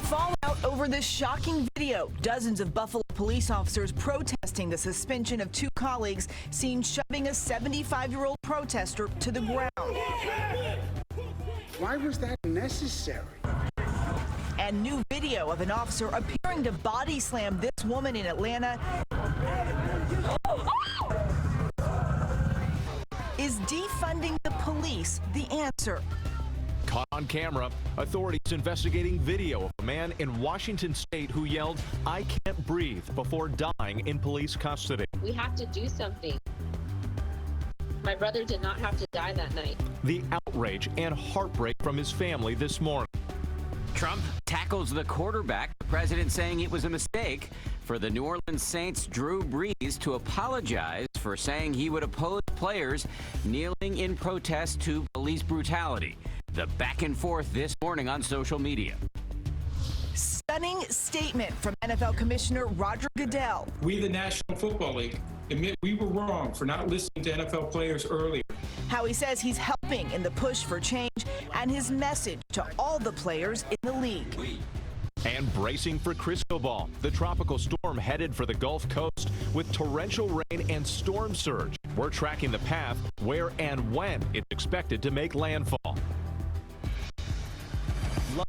Fallout over this shocking video. Dozens of Buffalo police officers protesting the suspension of two colleagues seen shoving a 75-year-old protester to the ground. Why was that necessary? And new video of an officer appearing to body slam this woman in Atlanta. Is defunding the police the answer? Caught on camera, authorities investigating video of a man in Washington state who yelled, "I can't breathe," before dying in police custody. We have to do something. My brother did not have to die that night. The outrage and heartbreak from his family this morning. Trump tackles the quarterback, the president saying it was a mistake for the New Orleans Saints' Drew Brees to apologize for saying he would oppose players kneeling in protest to police brutality. The back and forth this morning on social media. Stunning statement from NFL Commissioner Roger Goodell. We, the National Football League, admit we were wrong for not listening to NFL players earlier. How he says he's helping in the push for change and his message to all the players in the league. And bracing for Cristobal, the tropical storm headed for the Gulf Coast with torrential rain and storm surge. We're tracking the path, where and when it's expected to make landfall.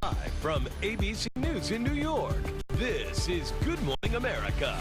Live from ABC News in New York, this is Good Morning America.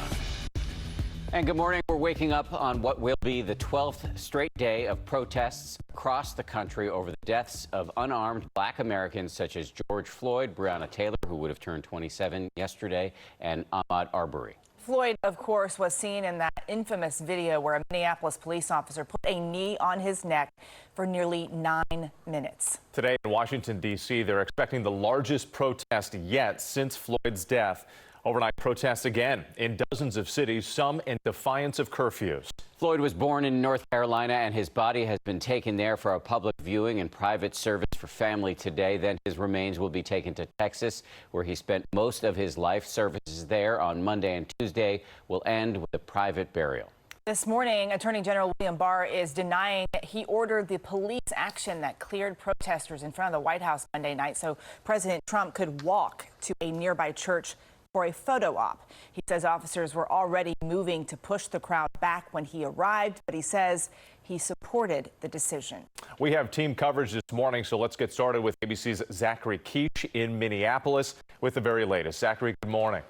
And good morning. We're waking up on what will be the 12th straight day of protests across the country over the deaths of unarmed black Americans such as George Floyd, Breonna Taylor, who would have turned 27 yesterday, and Ahmaud Arbery. Floyd, of course, was seen in that infamous video where a Minneapolis police officer put a knee on his neck for nearly 9 minutes. Today in Washington, D.C., they're expecting the largest protest yet since Floyd's death. Overnight protests again in dozens of cities, some in defiance of curfews. Floyd was born in North Carolina, and his body has been taken there for a public viewing and private service for family today. Then his remains will be taken to Texas, where he spent most of his life. Services there on Monday and Tuesday will end with a private burial. This morning, Attorney General William Barr is denying that he ordered the police action that cleared protesters in front of the White House Monday night so President Trump could walk to a nearby church for a photo op. He says officers were already moving to push the crowd back when he arrived, but he says he supported the decision. We have team coverage this morning, so let's get started with ABC's Zachary Keach in Minneapolis with the very latest. Zachary, good morning.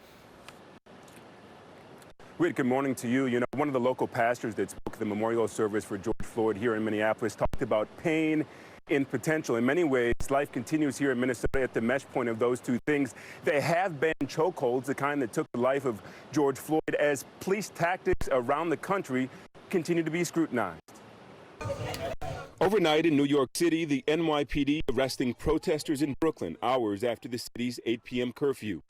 Whit, good morning to you. You know, one of the local pastors that spoke at the memorial service for George Floyd here in Minneapolis talked about pain in potential. In many ways, life continues here in Minnesota at the mesh point of those two things. They have been chokeholds, the kind that took the life of George Floyd, as police tactics around the country continue to be scrutinized. Overnight in New York City, the NYPD arresting protesters in Brooklyn hours after the city's 8 p.m. curfew.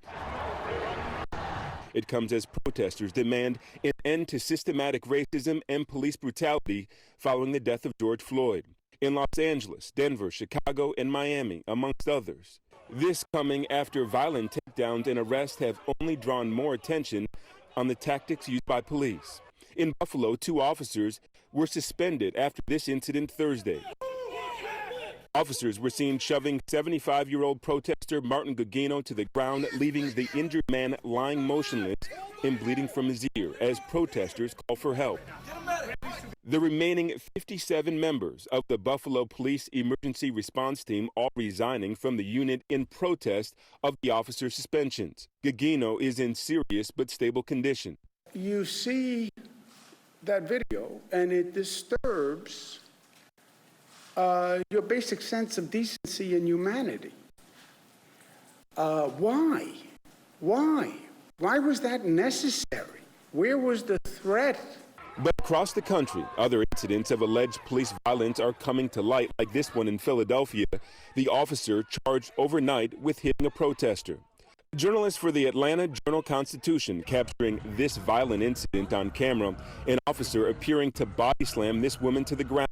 It comes as protesters demand an end to systematic racism and police brutality following the death of George Floyd in Los Angeles, Denver, Chicago, and Miami, amongst others. This coming after violent takedowns and arrests have only drawn more attention on the tactics used by police. In Buffalo, 2 officers were suspended after this incident Thursday. Officers were seen shoving 75-year-old protester Martin Gugino to the ground, leaving the injured man lying motionless and bleeding from his ear as protesters call for help. The remaining 57 members of the Buffalo Police Emergency Response Team all resigning from the unit in protest of the officer suspensions. Gugino is in serious but stable condition. You see that video and it disturbs your basic sense of decency and humanity. Why? Why was that necessary? Where was the threat? But across the country, other incidents of alleged police violence are coming to light, like this one in Philadelphia, the officer charged overnight with hitting a protester. Journalists for the Atlanta Journal-Constitution capturing this violent incident on camera, an officer appearing to body slam this woman to the ground.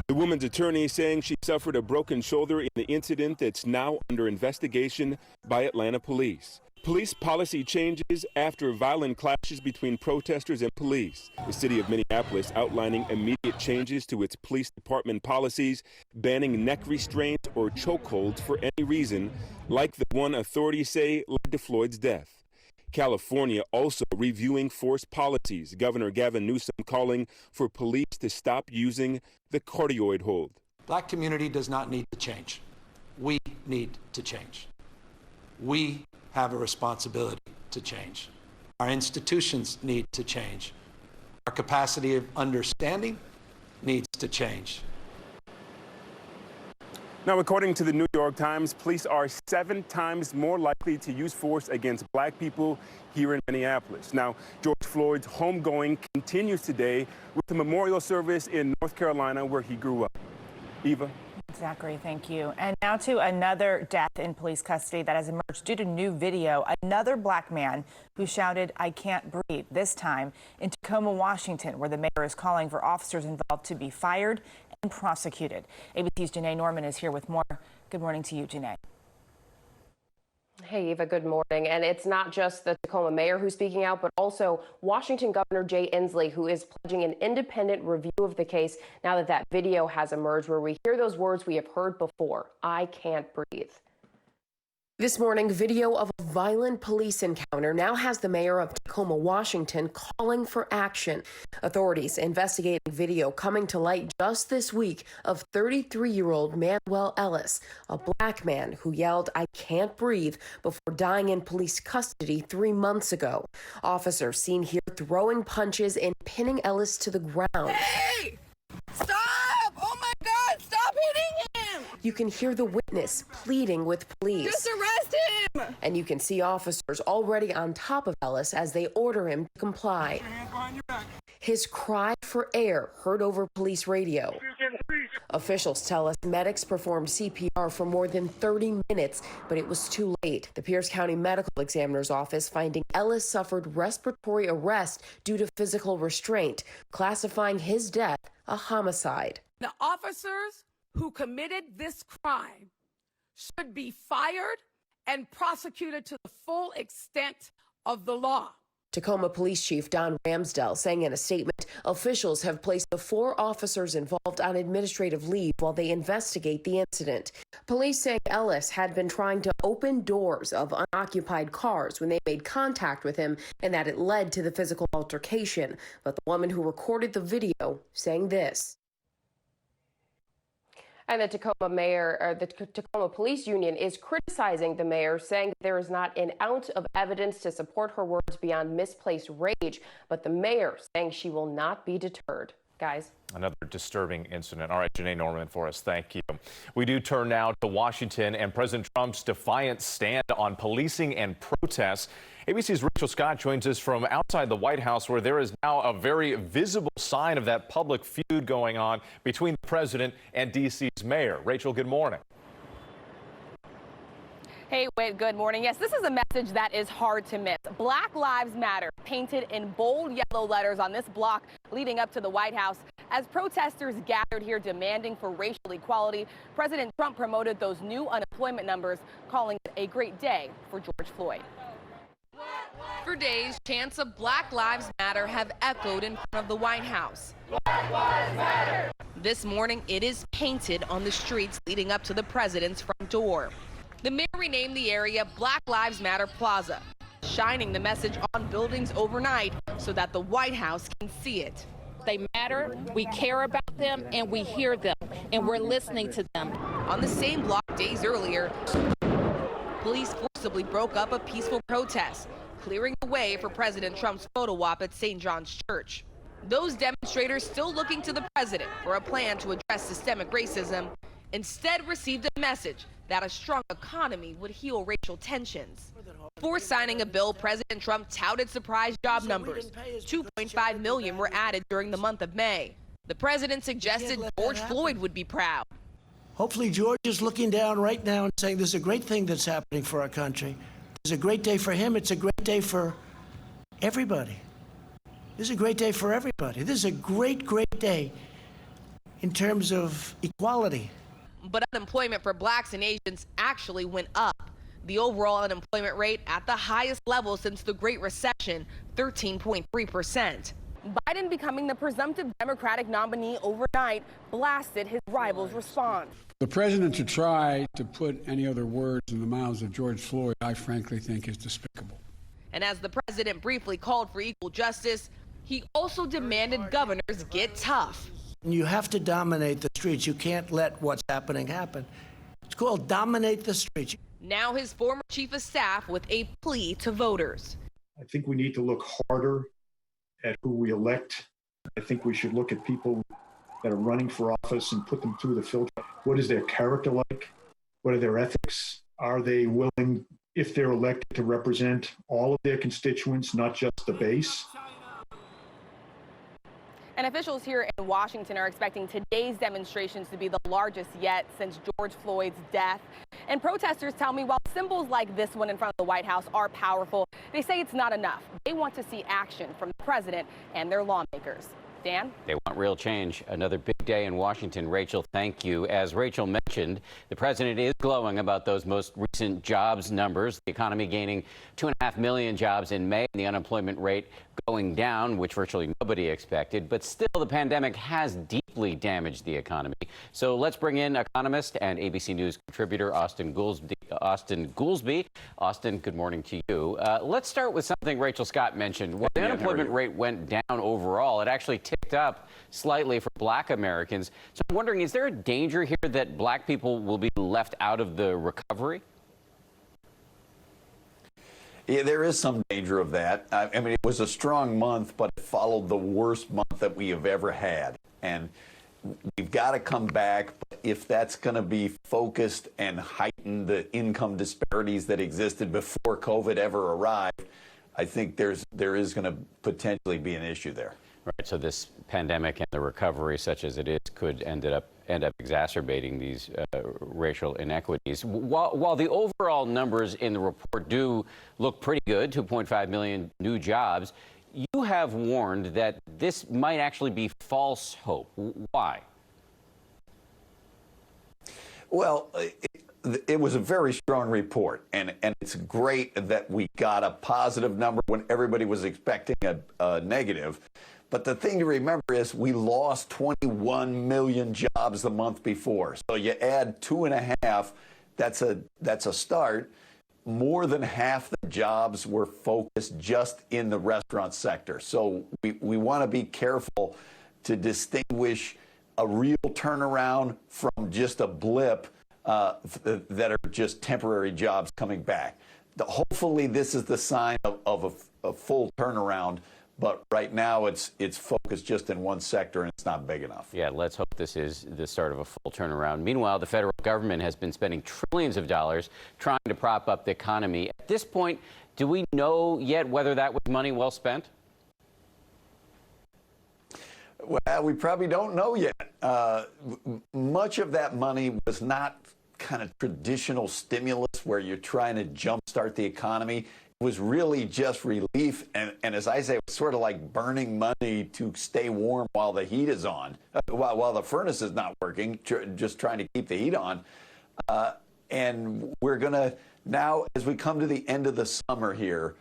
The woman's attorney saying she suffered a broken shoulder in the incident that's now under investigation by Atlanta police. Police policy changes after violent clashes between protesters and police. The city of Minneapolis outlining immediate changes to its police department policies, banning neck restraints or chokeholds for any reason, like the one authorities say led to Floyd's death. California also reviewing force policies. Governor Gavin Newsom calling for police to stop using the cardioid hold. Black community does not need to change. We need to change. We have a responsibility to change. Our institutions need to change. Our capacity of understanding needs to change. Now, according to the New York Times, police are 7 times more likely to use force against black people here in Minneapolis. Now, George Floyd's homegoing continues today with the memorial service in North Carolina where he grew up. Eva? Zachary, thank you. And now to another death in police custody that has emerged due to new video. Another black man who shouted, "I can't breathe," this time in Tacoma, Washington, where the mayor is calling for officers involved to be fired and prosecuted. ABC's Janae Norman is here with more. Good morning to you, Janae. Hey, Eva, good morning. And it's not just the Tacoma mayor who's speaking out, but also Washington Governor Jay Inslee, who is pledging an independent review of the case now that that video has emerged, where we hear those words we have heard before: "I can't breathe." This morning, video of a violent police encounter now has the mayor of Tacoma, Washington, calling for action. Authorities investigating video coming to light just this week of 33-year-old Manuel Ellis, a black man who yelled, "I can't breathe," before dying in police custody 3 months ago. Officers seen here throwing punches and pinning Ellis to the ground. Hey! Stop! Oh my God! Stop hitting him! You can hear the witness pleading with police. Just arrest him! And you can see officers already on top of Ellis as they order him to comply. His cry for air heard over police radio. Officials tell us medics performed CPR for more than 30 minutes, but it was too late. The Pierce County Medical Examiner's Office finding Ellis suffered respiratory arrest due to physical restraint, classifying his death a homicide. The officers who committed this crime should be fired and prosecuted to the full extent of the law. Tacoma Police Chief Don Ramsdell saying in a statement, officials have placed the 4 officers involved on administrative leave while they investigate the incident. Police say Ellis had been trying to open doors of unoccupied cars when they made contact with him and that it led to the physical altercation. But the woman who recorded the video saying this. And the Tacoma Police Union is criticizing the mayor, saying that there is not an ounce of evidence to support her words beyond misplaced rage. But the mayor saying she will not be deterred. Guys. Another disturbing incident. All right, Janae Norman for us. Thank you. We do turn now to Washington and President Trump's defiant stand on policing and protests. ABC's Rachel Scott joins us from outside the White House, where there is now a very visible sign of that public feud going on between the president and D.C.'s mayor. Rachel, good morning. Hey, Wade, good morning. Yes, this is a message that is hard to miss. Black Lives Matter painted in bold yellow letters on this block leading up to the White House. As protesters gathered here demanding for racial equality, President Trump promoted those new unemployment numbers, calling it a great day for George Floyd. For days, chants of Black Lives Matter have echoed in front of the White House. Black Lives Matter! This morning, it is painted on the streets leading up to the president's front door. The mayor renamed the area Black Lives Matter Plaza, shining the message on buildings overnight so that the White House can see it. They matter, we care about them, and we hear them, and we're listening to them. On the same block days earlier, police forcibly broke up a peaceful protest, clearing the way for President Trump's photo op at St. John's Church. Those demonstrators, still looking to the president for a plan to address systemic racism, instead received a message that a strong economy would heal racial tensions. Before signing a bill, President Trump touted surprise job numbers. 2.5 million were added during the month of May. The president suggested George Floyd would be proud. Hopefully George is looking down right now and saying this is a great thing that's happening for our country. It's a great day for him. It's a great day for everybody. This is a great day for everybody. This is a great, great day in terms of equality. But unemployment for blacks and Asians actually went up. The overall unemployment rate at the highest level since the Great Recession, 13.3%. Biden becoming the presumptive Democratic nominee overnight blasted his rival's response. The president to try to put any other words in the mouths of George Floyd, I frankly think is despicable. And as the president briefly called for equal justice, he also demanded governors get tough. You have to dominate the streets. You can't let what's happening happen. It's called dominate the streets. Now his former chief of staff with a plea to voters. I think we need to look harder at who we elect. I think we should look at people that are running for office and put them through the filter. What is their character like? What are their ethics? Are they willing, if they're elected, to represent all of their constituents, not just the base? And officials here in Washington are expecting today's demonstrations to be the largest yet since George Floyd's death. And protesters tell me while symbols like this one in front of the White House are powerful, they say it's not enough. They want to see action from the president and their lawmakers. Dan? They want real change. Another big day in Washington. Rachel, thank you. As Rachel mentioned, the president is glowing about those most recent jobs numbers. The economy gaining 2.5 million jobs in May and the unemployment rate going down, which virtually nobody expected. But still, the pandemic has deeply damaged the economy. So let's bring in economist and ABC News contributor Austin Goolsbee. Austin, good morning to you. Let's start with something Rachel Scott mentioned. While the unemployment rate went down overall, it actually ticked up slightly for Black Americans. So I'm wondering, is there a danger here that Black people will be left out of the recovery? Yeah, there is some danger of that. I mean, it was a strong month, but it followed the worst month that we have ever had. And we've got to come back. But if that's going to be focused and heighten the income disparities that existed before COVID ever arrived, I think there is going to potentially be an issue there. Right. So this pandemic and the recovery, such as it is, could end up exacerbating these racial inequities. While the overall numbers in the report do look pretty good, 2.5 million new jobs, you have warned that this might actually be false hope. Why? Well, it was a very strong report, and it's great that we got a positive number when everybody was expecting a negative. But the thing to remember is we lost 21 million jobs the month before. So you add 2.5, that's a start. More than half the jobs were focused just in the restaurant sector. So we want to be careful to distinguish a real turnaround from just a blip that are just temporary jobs coming back. Hopefully this is the sign of a full turnaround. But right now, it's focused just in one sector, and it's not big enough. Yeah, let's hope this is the start of a full turnaround. Meanwhile, the federal government has been spending trillions of dollars trying to prop up the economy. At this point, do we know yet whether that was money well spent? Well, we probably don't know yet. Much of that money was not kind of traditional stimulus where you're trying to jumpstart the economy. It was really just relief, and as I say, it was sort of like burning money to stay warm while the heat is on, while the furnace is not working, just trying to keep the heat on. And we're going to, now as we come to the end of the summer here,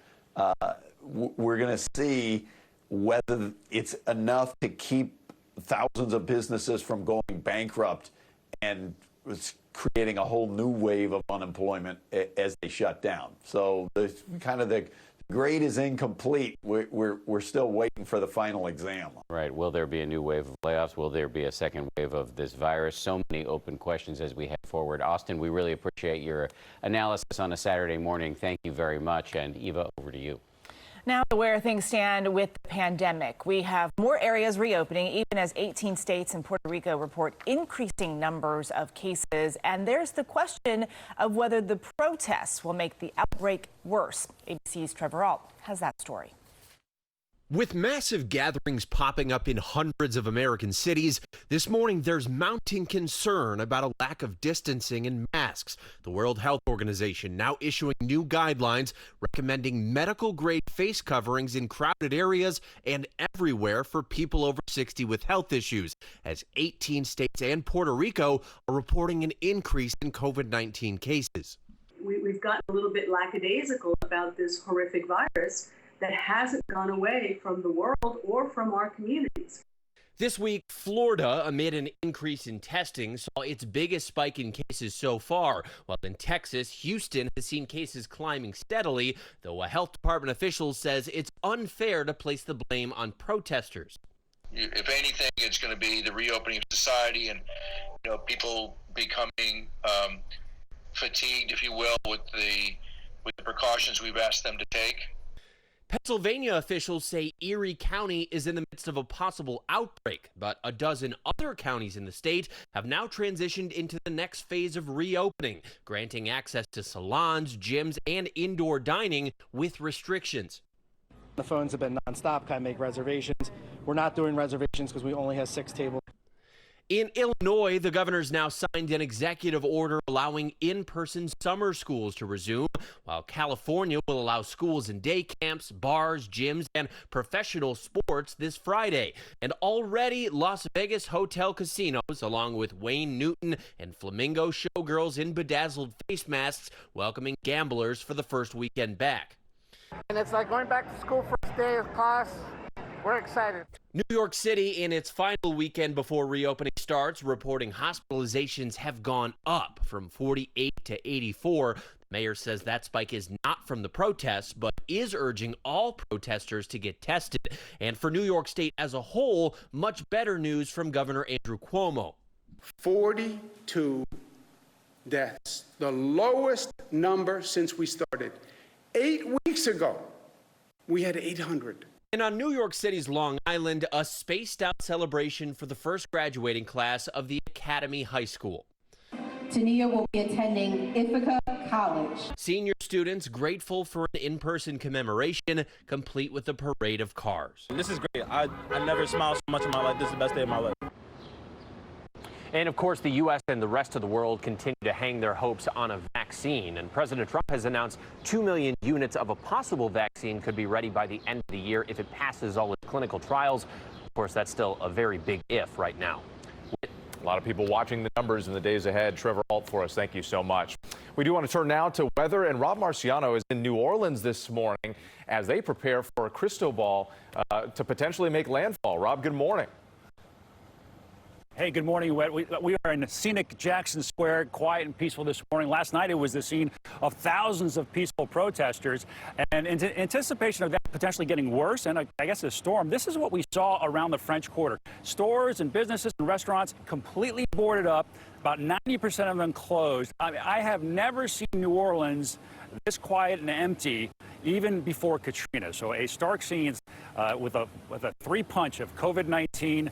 we're going to see whether it's enough to keep thousands of businesses from going bankrupt and creating a whole new wave of unemployment as they shut down. So the grade is incomplete. We're still waiting for the final exam. Right. Will there be a new wave of layoffs? Will there be a second wave of this virus? So many open questions as we head forward. Austin, we really appreciate your analysis on a Saturday morning. Thank you very much. And Eva, over to you. Now, where things stand with the pandemic, we have more areas reopening, even as 18 states and Puerto Rico report increasing numbers of cases. And there's the question of whether the protests will make the outbreak worse. ABC's Trevor Ault has that story. With massive gatherings popping up in hundreds of American cities, this morning there's mounting concern about a lack of distancing and masks. The World Health Organization now issuing new guidelines recommending medical-grade face coverings in crowded areas and everywhere for people over 60 with health issues, as 18 states and Puerto Rico are reporting an increase in COVID-19 cases. we've gotten a little bit lackadaisical about this horrific virus that hasn't gone away from the world or from our communities. This week, Florida, amid an increase in testing, saw its biggest spike in cases so far, while in Texas, Houston has seen cases climbing steadily, though a health department official says it's unfair to place the blame on protesters. If anything, it's going to be the reopening of society and people becoming fatigued, if you will, with the precautions we've asked them to take. Pennsylvania officials say Erie County is in the midst of a possible outbreak, but a dozen other counties in the state have now transitioned into the next phase of reopening, granting access to salons, gyms, and indoor dining with restrictions. The phones have been nonstop, kind of make reservations. We're not doing reservations because we only have 6 tables. In Illinois, the governor's now signed an executive order allowing in-person summer schools to resume, while California will allow schools and day camps, bars, gyms, and professional sports this Friday. And already, Las Vegas hotel casinos, along with Wayne Newton and Flamingo showgirls in bedazzled face masks, welcoming gamblers for the first weekend back. And it's like going back to school first day of class. We're excited. New York City, in its final weekend before reopening starts, reporting hospitalizations have gone up from 48 to 84. The mayor says that spike is not from the protests, but is urging all protesters to get tested. And for New York State as a whole, much better news from Governor Andrew Cuomo. 42 deaths, the lowest number since we started. 8 weeks ago, we had 800. And on New York City's Long Island, a spaced-out celebration for the first graduating class of the Academy High School. Tania will be attending Ithaca College. Senior students grateful for an in-person commemoration, complete with a parade of cars. This is great. I never smiled so much in my life. This is the best day of my life. And of course, the U.S. and the rest of the world continue to hang their hopes on a vaccine. And President Trump has announced 2 million units of a possible vaccine could be ready by the end of the year if it passes all its clinical trials. Of course, that's still a very big if right now. A lot of people watching the numbers in the days ahead. Trevor Alt for us. Thank you so much. We do want to turn now to weather, and Rob Marciano is in New Orleans this morning as they prepare for a crystal ball to potentially make landfall. Rob, good morning. Hey, good morning. We are in scenic Jackson Square, quiet and peaceful this morning. Last night it was the scene of thousands of peaceful protesters. And in anticipation of that potentially getting worse, and I guess a storm, this is what we saw around the French Quarter. Stores and businesses and restaurants completely boarded up, about 90% of them closed. I have never seen New Orleans this quiet and empty, even before Katrina. So a stark scene with a three-punch of COVID-19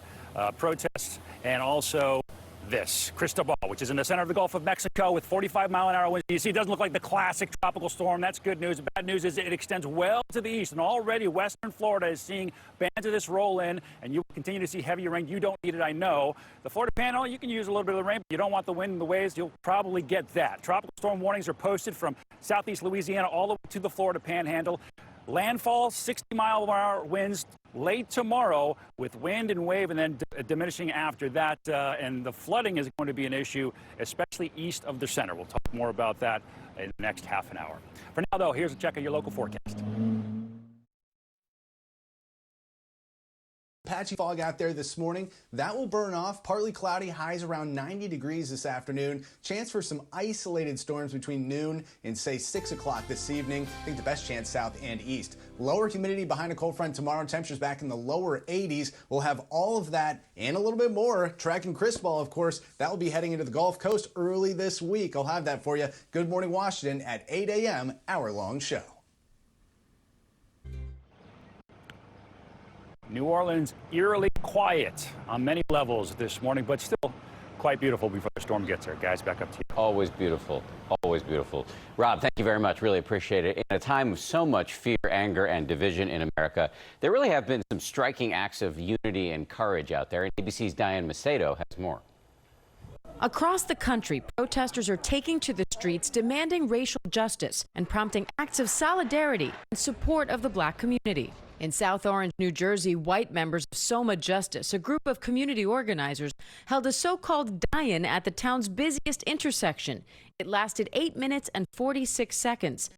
protests, and also this crystal ball, which is in the center of the Gulf of Mexico with 45-mile-an-hour winds. You see, it doesn't look like the classic tropical storm. That's good news. The bad news is it extends well to the east, and already western Florida is seeing bands of this roll in, and you will continue to see heavier rain. You don't need it, I know. The Florida Panhandle, you can use a little bit of the rain, but you don't want the wind and the waves. You'll probably get that. Tropical storm warnings are posted from southeast Louisiana all the way to the Florida Panhandle. Landfall, 60-mile-an-hour winds late tomorrow with wind and wave, and then diminishing after that. And the flooding is going to be an issue, especially east of the center. We'll talk more about that in the next half an hour. For now, though, here's a check of your local forecast. Patchy fog out there this morning. That will burn off. Partly cloudy, highs around 90 degrees this afternoon. Chance for some isolated storms between noon and, say, 6 o'clock this evening. I think the best chance south and east. Lower humidity behind a cold front tomorrow. Temperatures back in the lower 80s. We'll have all of that and a little bit more. Tracking crystball, of course. That will be heading into the Gulf Coast early this week. I'll have that for you. Good Morning Washington at 8 a.m. hour-long show. New Orleans eerily quiet on many levels this morning, but still quite beautiful before the storm gets there. Guys, back up to you. Always beautiful. Always beautiful. Rob, thank you very much. Really appreciate it. In a time of so much fear, anger, and division in America, there really have been some striking acts of unity and courage out there. And ABC's Diane Macedo has more. Across the country, protesters are taking to the streets demanding racial justice and prompting acts of solidarity in support of the black community. In South Orange, New Jersey, white members of Soma Justice, a group of community organizers, held a so-called die-in at the town's busiest intersection. It lasted 8 minutes and 46 seconds.